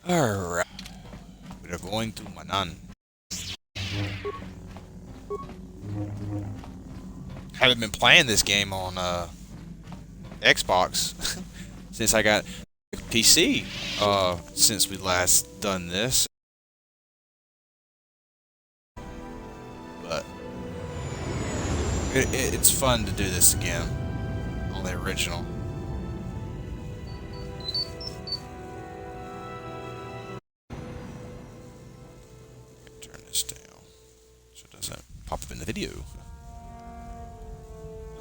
Alright. We're going to Manaan. Haven't been playing this game on Xbox since I got PC since we last done this. But it's fun to do this again on the original. Turn this down so it doesn't pop up in the video.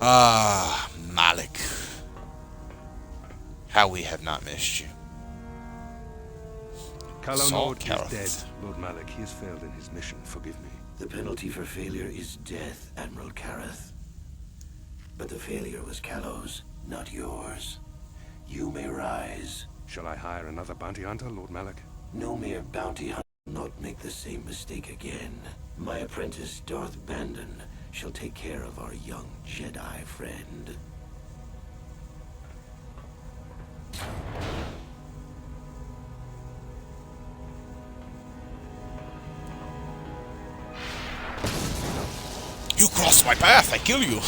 Ah, Malik. How we have not missed you. Kalonord is dead, Lord Malik. He has failed in his mission. Forgive me. The penalty for failure is death, Admiral Kareth. But the failure was Callow's, not yours. You may rise. Shall I hire another bounty hunter, Lord Malik? No mere bounty hunter will not make the same mistake again. My apprentice, Darth Bandon, shall take care of our young Jedi friend. You crossed my path, I kill you.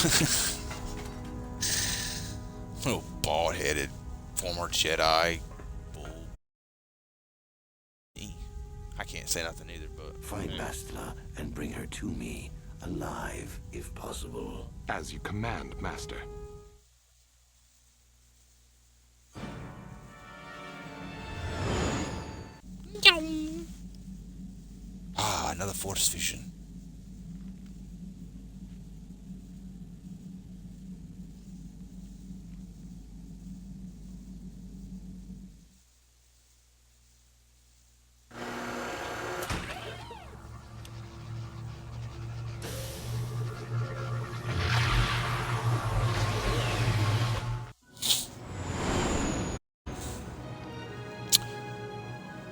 Little bald-headed former Jedi bull. I can't say nothing either, but Find Bastila and bring her to me, alive if possible. As you command, Master. Ah, another Force vision.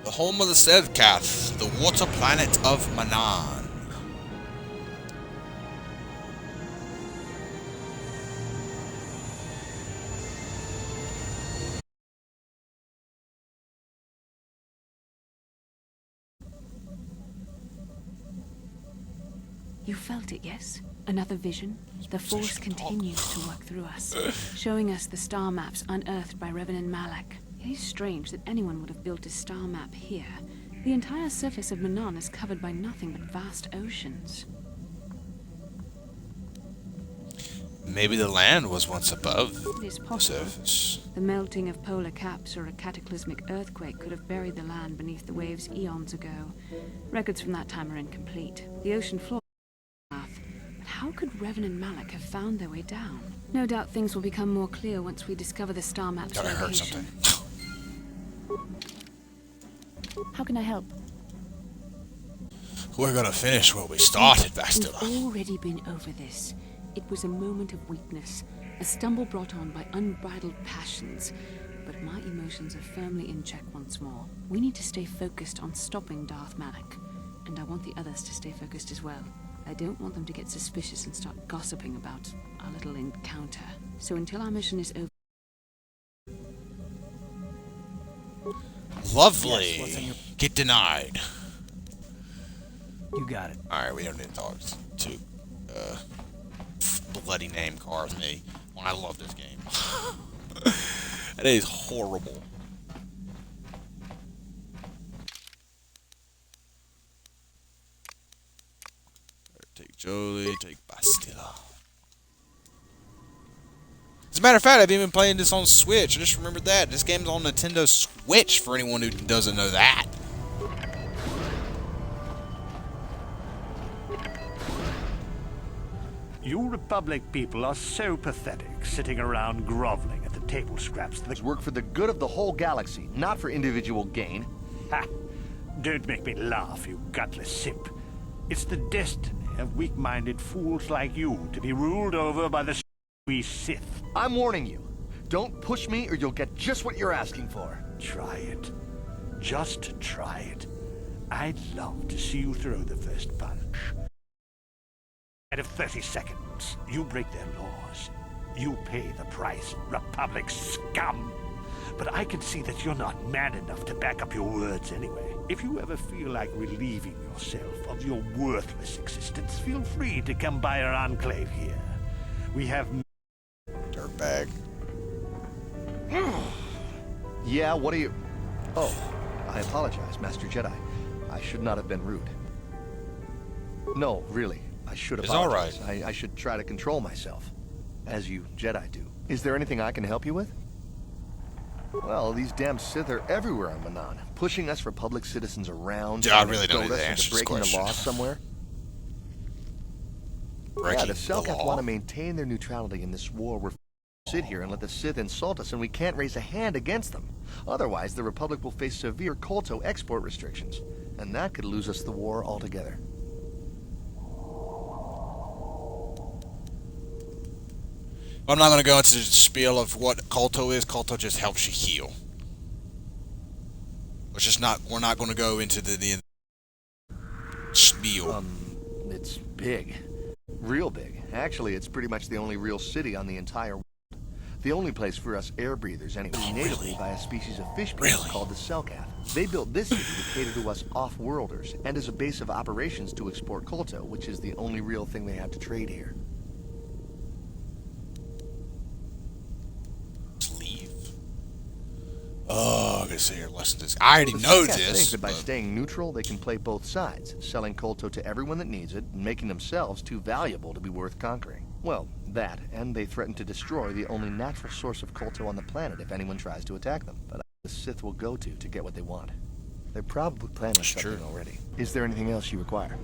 The home of the Sedcath, the water planet of Manaan. You felt it, yes? Another vision? The Force continues to work through us, showing us the star maps unearthed by Reverend Malak. It is strange that anyone would have built a star map here. The entire surface of Manaan is covered by nothing but vast oceans. Maybe the land was once above It is the possible. surface. The melting of polar caps or a cataclysmic earthquake could have buried the land beneath the waves eons ago. Records from that time are incomplete. The ocean floor is path. But how could Reverend Malak have found their way down? No doubt things will become more clear once we discover the star map's Thought I heard location. something. How can I help? We're gonna finish where we started, We've Bastila. already been over this. It was a moment of weakness, a stumble brought on by unbridled passions. But my emotions are firmly in check once more. We need to stay focused on stopping Darth Malak. And I want the others to stay focused as well. I don't want them to get suspicious and start gossiping about our little encounter. So until our mission is over... Lovely. Yes, what's in your- Get denied. You got it. Alright, we don't need to talk to bloody name card with me. Well, I love this game. That is horrible. Take Jolie, take Bastila. As a matter of fact, I've even been playing this on Switch. I just remembered that. This game's on Nintendo Switch for anyone who doesn't know that. You Republic people are so pathetic, sitting around groveling at the table scraps. Work for the good of the whole galaxy, not for individual gain. Ha! Don't make me laugh, you gutless simp. It's the destiny of weak-minded fools like you to be ruled over by the we Sith. I'm warning you. Don't push me or you'll get just what you're asking for. Try it. Just try it. I'd love to see you throw the first punch. Out of 30 seconds, you break their laws. You pay the price, Republic scum. but I can see that you're not man enough to back up your words anyway. If you ever feel like relieving yourself of your worthless existence, feel free to come by our enclave here. We have... Dirtbag. Yeah, what are you... Oh, I apologize, Master Jedi. I should not have been rude. No, really, I should It's apologize. all right. I should try to control myself, as you Jedi do. Is there anything I can help you with? Well, these damn Sith are everywhere on Manaan, pushing us Republic citizens around. Dude, I really don't goad need us to into answer this breaking the question. law somewhere. Breaking the the Selkath law. want to maintain their neutrality in this war. We're sit here and let the Sith insult us, and we can't raise a hand against them. Otherwise, the Republic will face severe Kolto export restrictions, and that could lose us the war altogether. I'm not going to go into the spiel of what Kolto is. Kolto just helps you heal. We're not going to go into the spiel. It's big. Real big. Actually, it's pretty much the only real city on the entire world. The only place for us air breathers, anyway, natively by a species of fish people called the Selkath. They built this city to cater to us off-worlders, and as a base of operations to export Kolto, which is the only real thing they have to trade here. Let's leave. Oh, I'm going to sit here and listen to this. I already know Selkath this. think that by but- staying neutral, they can play both sides, selling Kolto to everyone that needs it, and making themselves too valuable to be worth conquering. Well, that, and they threaten to destroy the only natural source of Kolto on the planet if anyone tries to attack them. But the Sith will go to get what they want. They're probably planning That's something true. already. Is there anything else you require?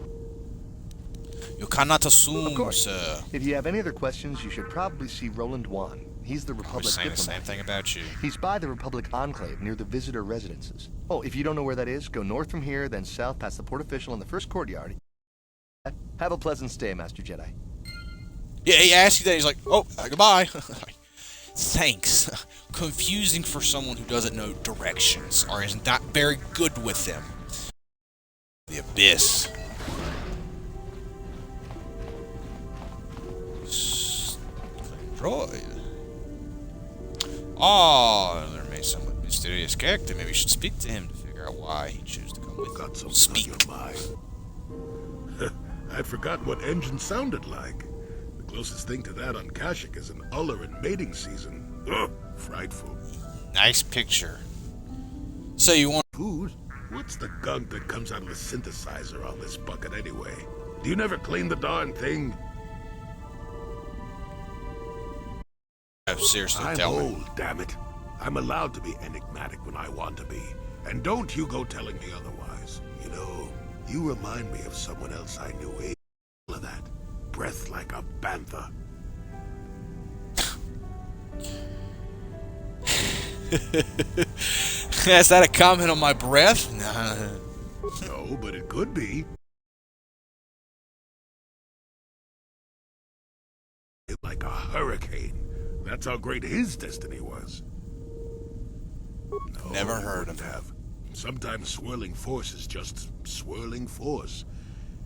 You cannot assume, Of course. sir. If you have any other questions, you should probably see Roland Wan. He's the I Republic was saying the diplomat. same thing about you. He's by the Republic Enclave near the visitor residences. Oh, if you don't know where that is, go north from here, then south past the port official in the first courtyard. Have a pleasant stay, Master Jedi. Yeah, he asked you that. He's like, oh, goodbye. Thanks. Confusing for someone who doesn't know directions or is not very good with them. The Abyss. Droid. Oh, there may be some mysterious character. Maybe we should speak to him to figure out why he chose to come with Got us. something Speak. on your mind. I'd forgotten what engine sounded like. The closest thing to that on Kashyyyk is an Uller in mating season. Ugh, frightful. Nice picture. So you want... Food? What's the gunk that comes out of the synthesizer on this bucket anyway? Do you never clean the darn thing? Seriously, I'm tell me. old, damn it. I'm allowed to be enigmatic when I want to be. And don't you go telling me otherwise. You know, you remind me of someone else I knew. Of that. Breath like a bantha. Is that a comment on my breath? Nah. No, but it could be. Like a hurricane. That's how great his destiny was. No, Never heard of wouldn't have. Sometimes swirling force is just swirling force.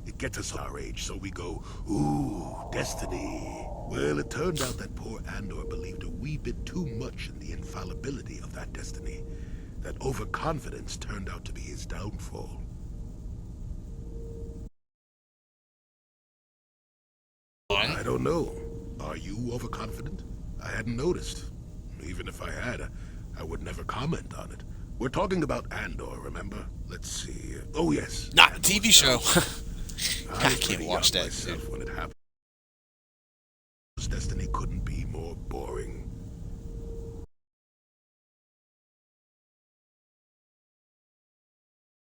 It gets us our age, so we go, ooh, destiny. Well, it turned out that poor Andor believed a wee bit too much in the infallibility of that destiny. That overconfidence turned out to be his downfall. I don't know. Are you overconfident? I hadn't noticed. Even if I had, I would never comment on it. We're talking about Andor, remember? Let's see. Oh, yes. Not a TV show. I I can't watch that, myself dude. when it happened. His destiny couldn't be more boring.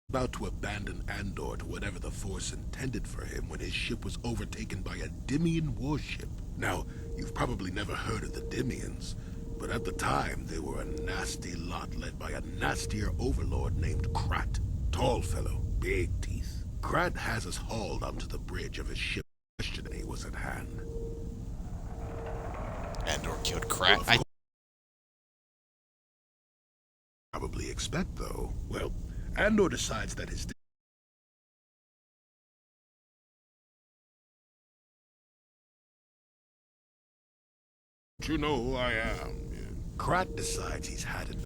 About to abandon Andor to whatever the Force intended for him when his ship was overtaken by a Dimian warship. Now, you've probably never heard of the Dimians, but at the time they were a nasty lot led by a nastier overlord named Krat. Tall fellow, big teeth. Krat has us hauled onto the bridge of his ship. Destiny was at hand. Andor killed Krat. I Probably expect, though. Well, Andor decides that his... You know who I am. Krat decides he's had it.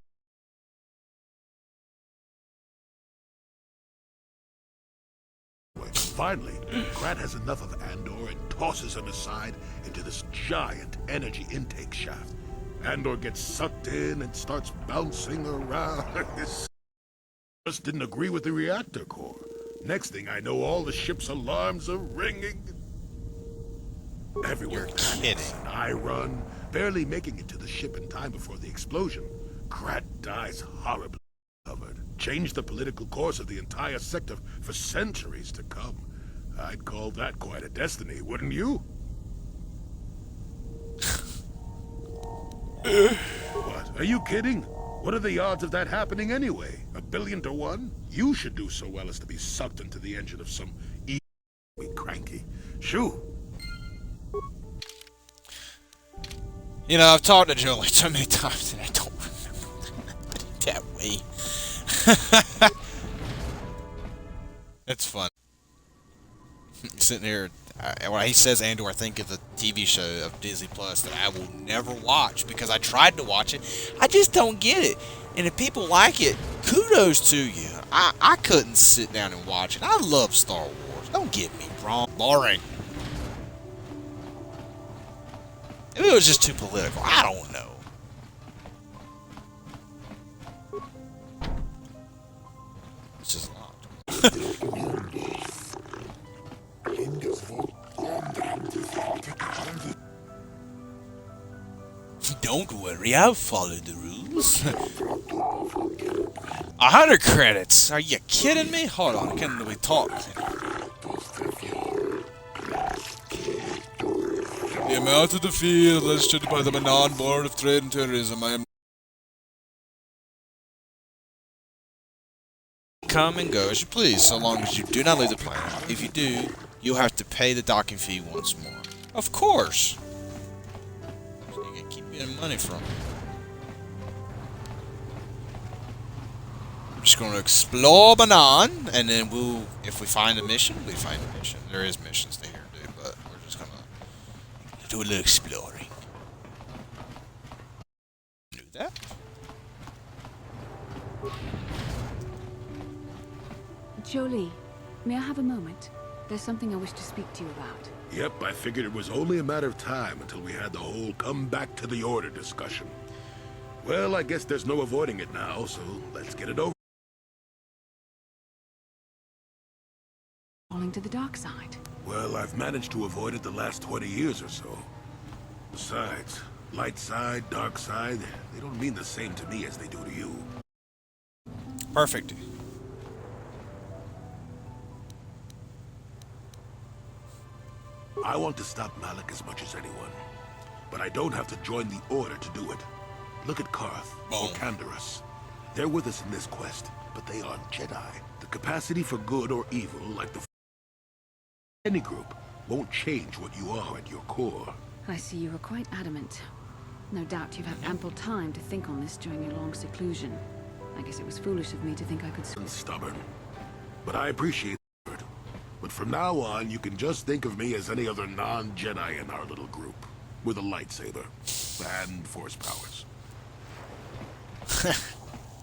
Finally, Krat has enough of Andor and tosses him aside into this giant energy intake shaft. Andor gets sucked in and starts bouncing around. Just didn't agree with the reactor core. Next thing I know, all the ship's alarms are ringing. Everywhere panics, and I run, barely making it to the ship in time before the explosion. Krat dies horribly covered. Changed the political course of the entire sector for centuries to come. I'd call that quite a destiny, wouldn't you? What? Are you kidding? What are the odds of that happening anyway? 1,000,000,000 to 1? You should do so well as to be sucked into the engine of some cranky. Shoo! You know, I've talked to Jolie so many times and I don't remember that way. It's fun. Sitting here, when he says Andor, I think of the TV show of Disney Plus that I will never watch because I tried to watch it. I just don't get it. And if people like it, kudos to you. I couldn't sit down and watch it. I love Star Wars. Don't get me wrong. Boring. Maybe it was just too political. I don't know. It's just locked. Don't worry, I'll follow the rules. 100 credits? Are you kidding me? Hold on, can we talk? The amount of the field legislated by the Manaan Board of Trade and Tourism. I am. Come and go as you please, so long as you do not leave the planet. If you do, you'll have to pay the docking fee once more. Of course! So you can keep getting money from it. I'm just going to explore Manaan, and then we'll, if we find a mission, we find a mission. There is missions to here to do, but we're just going to do a little exploring. Do that? Jolie, may I have a moment? There's something I wish to speak to you about. Yep, I figured it was only a matter of time until we had the whole come back to the order discussion. Well, I guess there's no avoiding it now, so let's get it over. Falling to the dark side. Well, I've managed to avoid it the last 20 years or so. Besides, light side, dark side, they don't mean the same to me as they do to you. Perfect. I want to stop Malak as much as anyone, but I don't have to join the Order to do it. Look at Karth or Canderous. They're with us in this quest, but they aren't Jedi. The capacity for good or evil, like the any group, won't change what you are at your core. I see you are quite adamant. No doubt you've had ample time to think on this during your long seclusion. I guess it was foolish of me to think I could... I'm stubborn, but I appreciate the word. But from now on, you can just think of me as any other non-Jedi in our little group, with a lightsaber and force powers.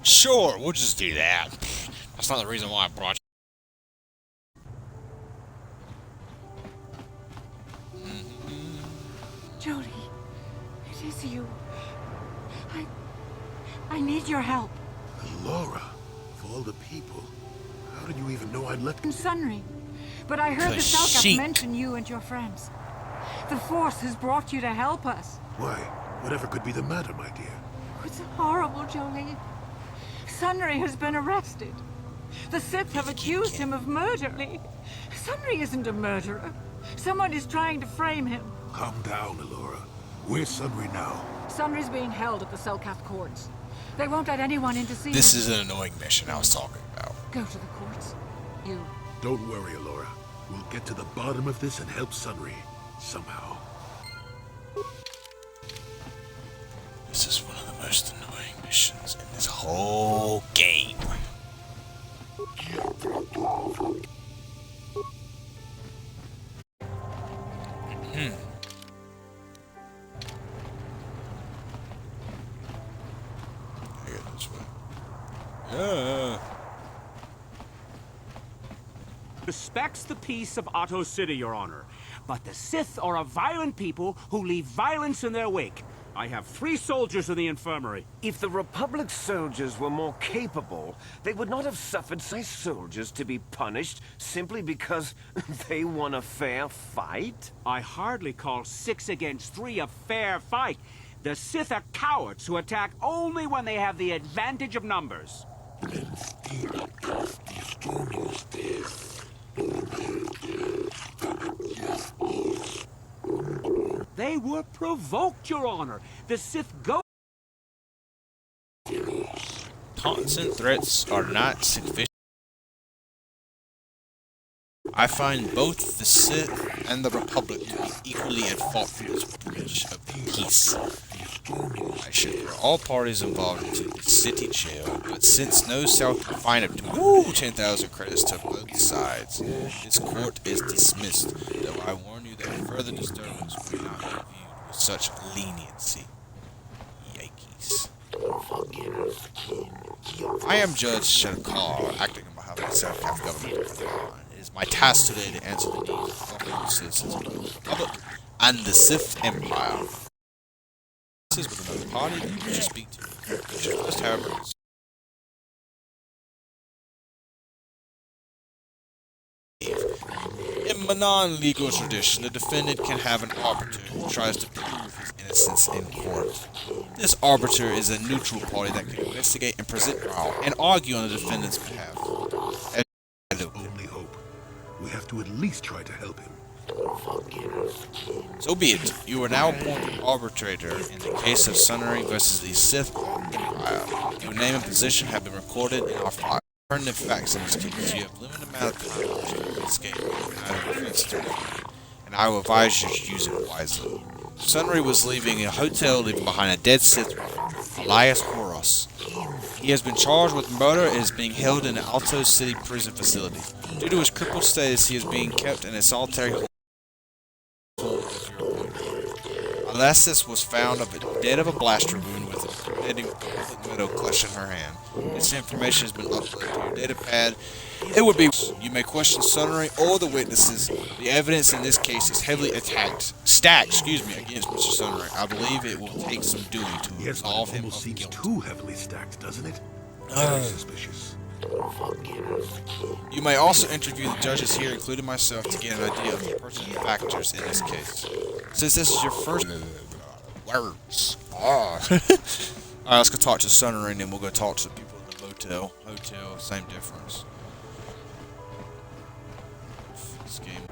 Sure, we'll just do that. That's not the reason why I brought you. Jodie, it is you. I need your help. Laura, of all the people, how did you even know I'd left? In Sunry, but I heard the Selkath mention you and your friends. The Force has brought you to help us. Why? Whatever could be the matter, my dear? It's horrible, Jolie. Sunry has been arrested. The Sith have accused him of murder. Sunry isn't a murderer. Someone is trying to frame him. Calm down, Alora. Where's Sunry now? Sunry's being held at the Selkath courts. They won't let anyone in to see him. This is an annoying mission I was talking about. Go to the courts. You. Don't worry, Alora. We'll get to the bottom of this and help Sunry. Somehow. This is one of the most annoying missions in this whole game. I get this way. Yeah. respects the peace of Otto City, Your Honor. But the Sith are a violent people who leave violence in their wake. I have 3 soldiers in the infirmary. If the Republic soldiers were more capable, they would not have suffered such soldiers to be punished simply because they won a fair fight? I hardly call 6 against 3 a fair fight. The Sith are cowards who attack only when they have the advantage of numbers. They were provoked, Your Honor. The Sith go. Taunts and threats are not sufficient. I find both the Sith and the Republic to be equally at fault for this breach of peace. I should throw all parties involved into the city jail, but since no cell can find up to 10,000 credits to both sides, this court is dismissed, though I warn you that further disturbance will not be viewed with such leniency. Yikes. I am Judge Shadkar, acting on behalf of the South government of Manaan. It is my task today to answer the needs of all citizens of the Republic and the Sith Empire. This is with another party that you should speak to. You should first, however, in Manaan legal tradition, the defendant can have an arbiter who tries to prove his innocence in court. This arbiter is a neutral party that can investigate and present trial and argue on the defendant's behalf. Only hope. We have to at least try to help him. So be it. You are now appointed arbitrator in the case of Sunnery versus the Sith Empire. Your name and position have been recorded in our file. Pertinent facts in this case. You have limited amount of time to investigate and I will advise you to use it wisely. Sunnery was leaving a hotel, leaving behind a dead Sith, Elias Horos. He has been charged with murder and is being held in an Alto City prison facility. Due to his crippled status, he is being kept in a solitary home. Alessis was found dead of a blaster wound with a bleeding metal clutch in her hand. This information has been uploaded to your data pad. It would be you may question Sunnery or the witnesses. The evidence in this case is heavily stacked against Mr. Sunnery. I believe it will take some doing to resolve him of guilt. Too heavily stacked, doesn't it? Very suspicious. You may also interview the judges here, including myself, to get an idea of the pertinent factors in this case. Since this is your first words. Alright, let's go talk to Sunnery and then we'll go talk to the people in the motel. Hotel, same difference. This game,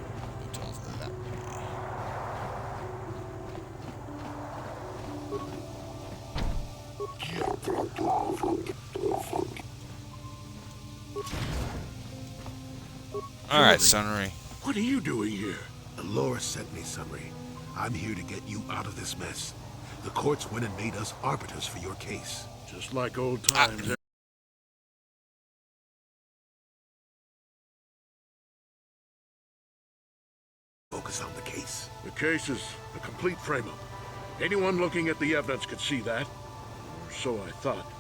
hotels are that Alright, Sunnery. What are you doing here? Alora sent me, Sunnery. I'm here to get you out of this mess. The courts went and made us arbiters for your case. Just like old times. Focus on the case. The case is a complete frame-up. Anyone looking at the evidence could see that. Or so I thought.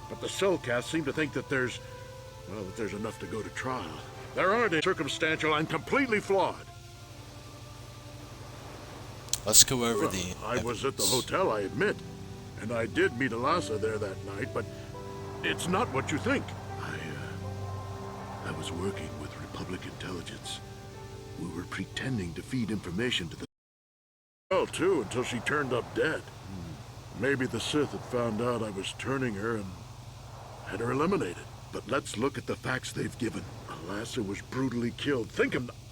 But the cellcasts seem to think that there's enough to go to trial. There aren't any circumstantial and completely flawed. Let's go over the I was at the hotel, I admit. And I did meet Alasa there that night, but it's not what you think. I was working with Republic intelligence. We were pretending to feed information to the well, too, until she turned up dead. Maybe the Sith had found out I was turning her and had her eliminated. But let's look at the facts they've given. Alasa was brutally killed.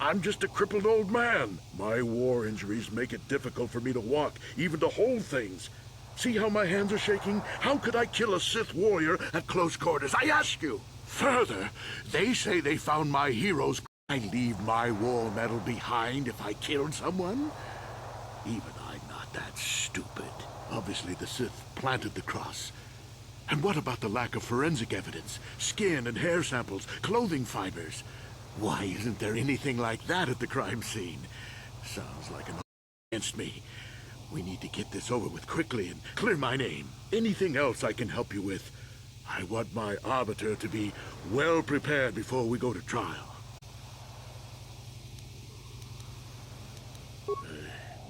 I'm just a crippled old man. My war injuries make it difficult for me to walk, even to hold things. See how my hands are shaking? How could I kill a Sith warrior at close quarters? I ask you. Further, they say they found my heroes. I leave my war medal behind if I killed someone? Even I'm not that stupid. Obviously, the Sith planted the cross. And what about the lack of forensic evidence? Skin and hair samples, clothing fibers. Why isn't there anything like that at the crime scene? Sounds like an against me. We need to get this over with quickly and clear my name. Anything else I can help you with? I want my arbiter to be well prepared before we go to trial.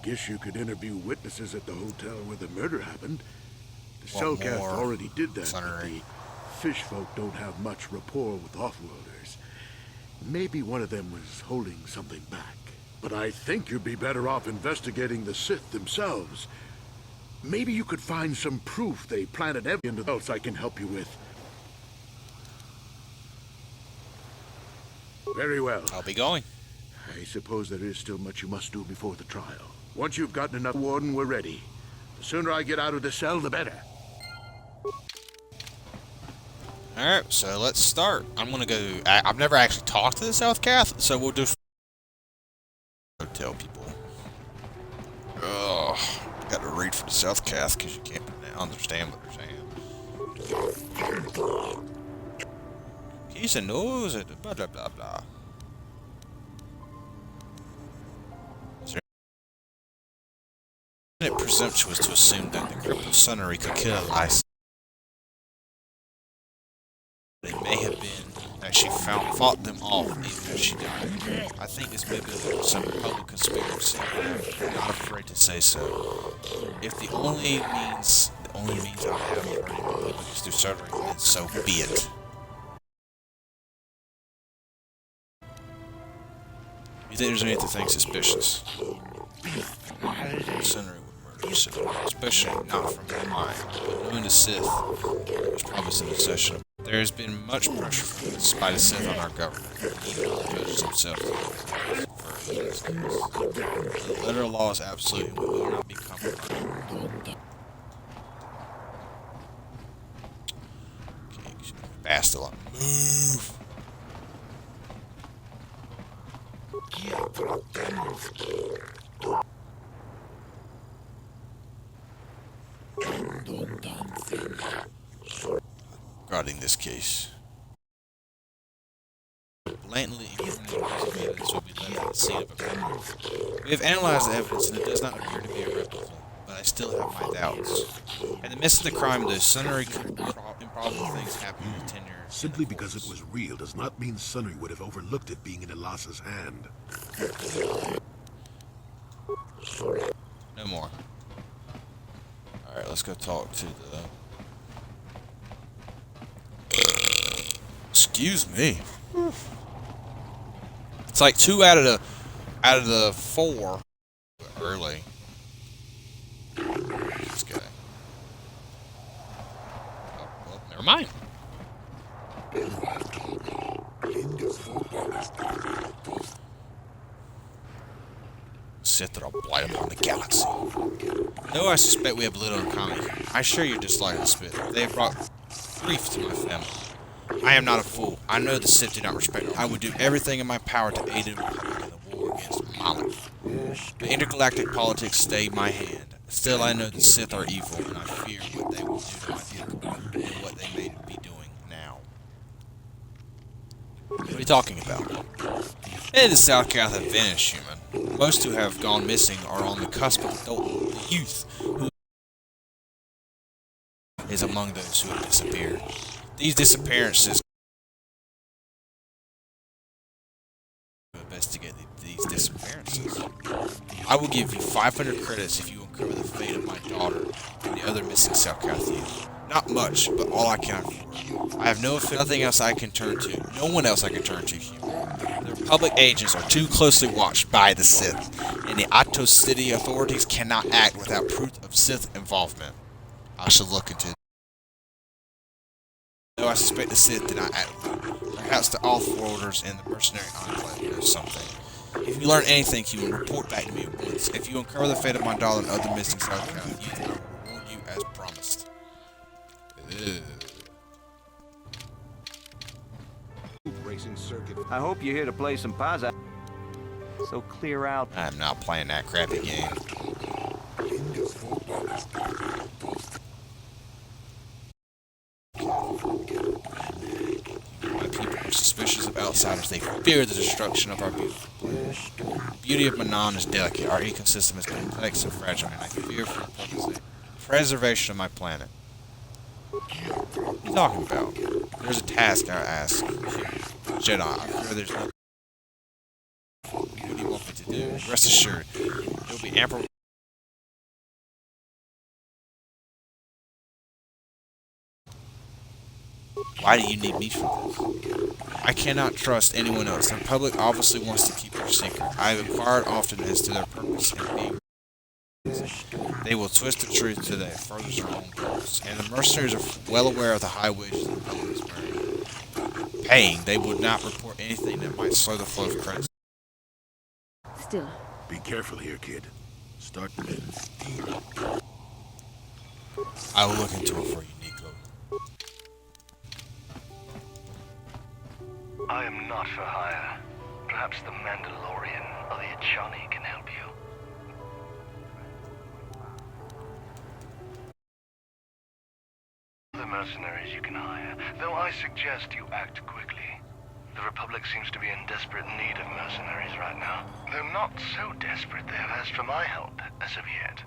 Guess you could interview witnesses at the hotel where the murder happened. The Want Cellcath more already did that, but Sunnery. the fish folk don't have much rapport with offworlders. Maybe one of them was holding something back. But I think you'd be better off investigating the Sith themselves. Maybe you could find some proof they planted evidence else I can help you with. Very well. I'll be going. I suppose there is still much you must do before the trial. Once you've gotten enough, Warden, we're ready. The sooner I get out of the cell, the better. Alright, so let's start. I'm gonna go... I've never actually talked to the South Cath, so we'll just... Hotel people. Ugh. Gotta read for the South Cath, because you can't understand what they're saying. He's a nose, blah blah blah blah. Is it presumptuous to assume that the crippled Sunnery could kill Ice? It may have been that she fought them off even as she died. I think this may be some public conspiracy. I'm not afraid to say so. If the only means I have of hurting the public is through surgery, then so be it. You think there's anything suspicious? Sunnery would murder Sith, especially not from the mind. But knowing the Sith, there's probably some obsession. There has been much pressure by the Sith on our government, even the judges themselves. The letter of law is absolute, and we will not be compromised. Okay, Bastila, move! Regarding this case, blatantly incriminating evidence will be left at the scene of a crime. We have analyzed the evidence, and it does not appear to be irrevocable, but I still have my doubts. In the midst of the crime, those sundry improbable things happened in the tenure. Simply because it was real does not mean Sunnery would have overlooked it being in Elas's hand. No more. Alright, let's go talk to the... Excuse me. It's like 2 out of the 4 early. This guy. Oh, well, never mind. Sith that will blight upon the galaxy. Though I suspect we have little in common, I share your dislike of Smith. They have brought grief to my family. I am not a fool. I know the Sith do not respect me. I would do everything in my power to aid the Republic in the war against Malak. But intergalactic politics stay my hand. Still, I know the Sith are evil, and I fear what they will do to my people and what they may be doing now. What are you talking about? Hey, the South Cath have vanished, human. Most who have gone missing are on the cusp of adulthood. The youth who is among those who have disappeared. These disappearances investigate these disappearances. I will give you 500 credits if you uncover the fate of my daughter and the other missing South Cath youth. Not much, but all I can afford. I have nothing else I can turn to. No one else I can turn to. The Republic agents are too closely watched by the Sith, and the Atos City authorities cannot act without proof of Sith involvement. I should look into. Though I suspect the Sith did not act. Perhaps the off-worlders and the mercenary enclave know something. If you learn anything, human, report back to me at once. If you uncover the fate of my daughter and other missing South Cath youth, I will reward you as promised. Racing circuit. I hope you're here to play some Pazza. So clear out. I'm not playing that crappy game. My people are suspicious of outsiders. They fear the destruction of our beautiful planet. The beauty of Manaan is delicate. Our ecosystem is complex and fragile, and I fear for the preservation of my planet. What are you talking about? There's a task I ask. Jedi, I fear there's no... What do you want me to do? Rest assured, there will be ample Why do you need me for this? I cannot trust anyone else. The Republic obviously wants to keep your secret. I have inquired often as to their purpose in being. They will twist the truth to their furthers their own goals, and the mercenaries are well aware of the high wages the Republic is paying. They would not report anything that might slow the flow of credits. Still, Be careful here, kid. Start with steal. I will look into it for you, Nico. I am not for hire. Perhaps the Mandalorian or the Achani can help you. The mercenaries you can hire, though I suggest you act quickly. The Republic seems to be in desperate need of mercenaries right now. Though not so desperate they have asked for my help as of yet.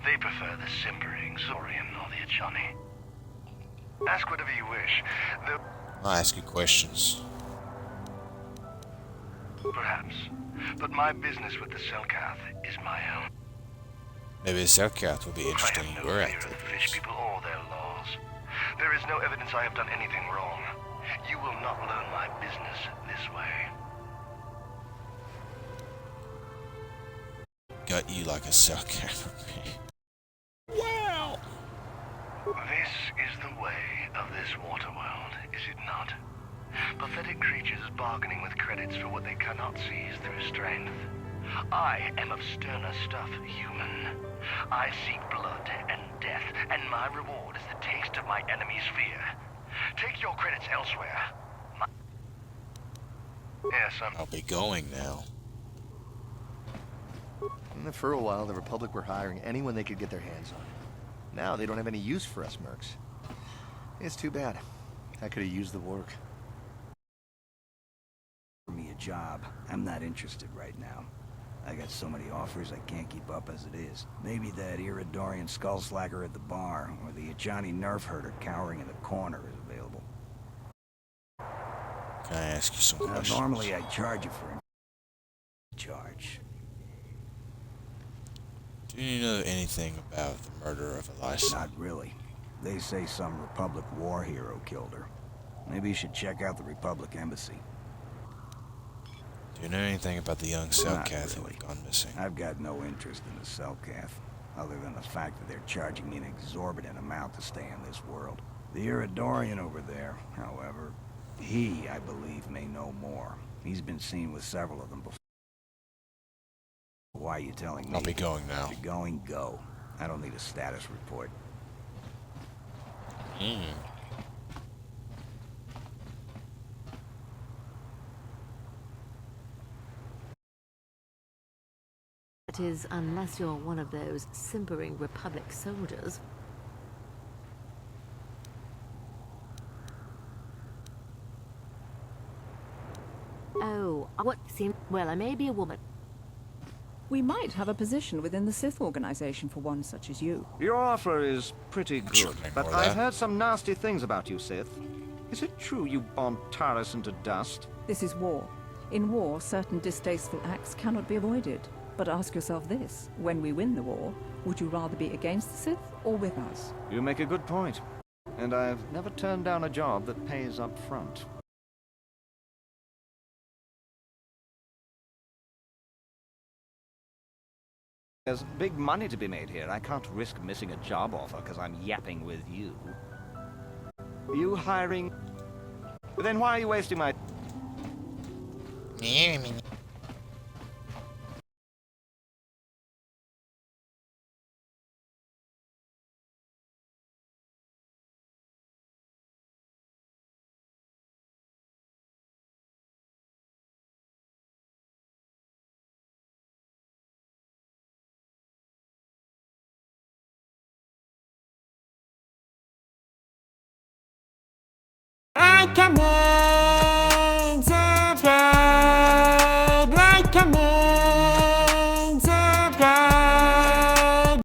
They prefer the simpering Zorian or the Achani. Ask whatever you wish, though... I'll ask you questions. Perhaps. But my business with the Selkath is my own. Maybe the Selkath will be interesting in I have your no fear of the fish activities. people or their laws. There is no evidence I have done anything wrong. You will not learn my business this way. Gut you like a Selkath. Wow! This is the way of this water world, is it not? Pathetic creatures bargaining with credits for what they cannot seize through strength. I am of sterner stuff, human. I seek blood and death, and my reward is the taste of my enemy's fear. Take your credits elsewhere. Yes, I'll be going now. For a while, the Republic were hiring anyone they could get their hands on. Now they don't have any use for us mercs. It's too bad. I could have used the work. Me a job. I'm not interested right now. I got so many offers I can't keep up as it is. Maybe that Iridorian skullslacker at the bar, or the Ajani nerf herder cowering in the corner is available. Can I ask you some questions? Normally I'd charge you for charge. Do you know anything about the murder of Elisa? Not really. They say some Republic war hero killed her. Maybe you should check out the Republic embassy. Do you know anything about the young Not Selkath who really. have gone missing? I've got no interest in the Selkath, other than the fact that they're charging me an exorbitant amount to stay in this world. The Iridorian over there, however, he, I believe, may know more. He's been seen with several of them before. Why are you telling me? I'll be going now. If you're going, go. I don't need a status report. That is, unless you're one of those simpering Republic soldiers. Oh, what seems... Well, I may be a woman. We might have a position within the Sith organization for one such as you. Your offer is pretty good, but ignore I've that. heard some nasty things about you, Sith. Is it true you bombed Taris into dust? This is war. In war, certain distasteful acts cannot be avoided. But ask yourself this, when we win the war, would you rather be against the Sith or with us? You make a good point. And I've never turned down a job that pays up front. There's big money to be made here. I can't risk missing a job offer because I'm yapping with you. Are you hiring? Then why are you wasting my... I can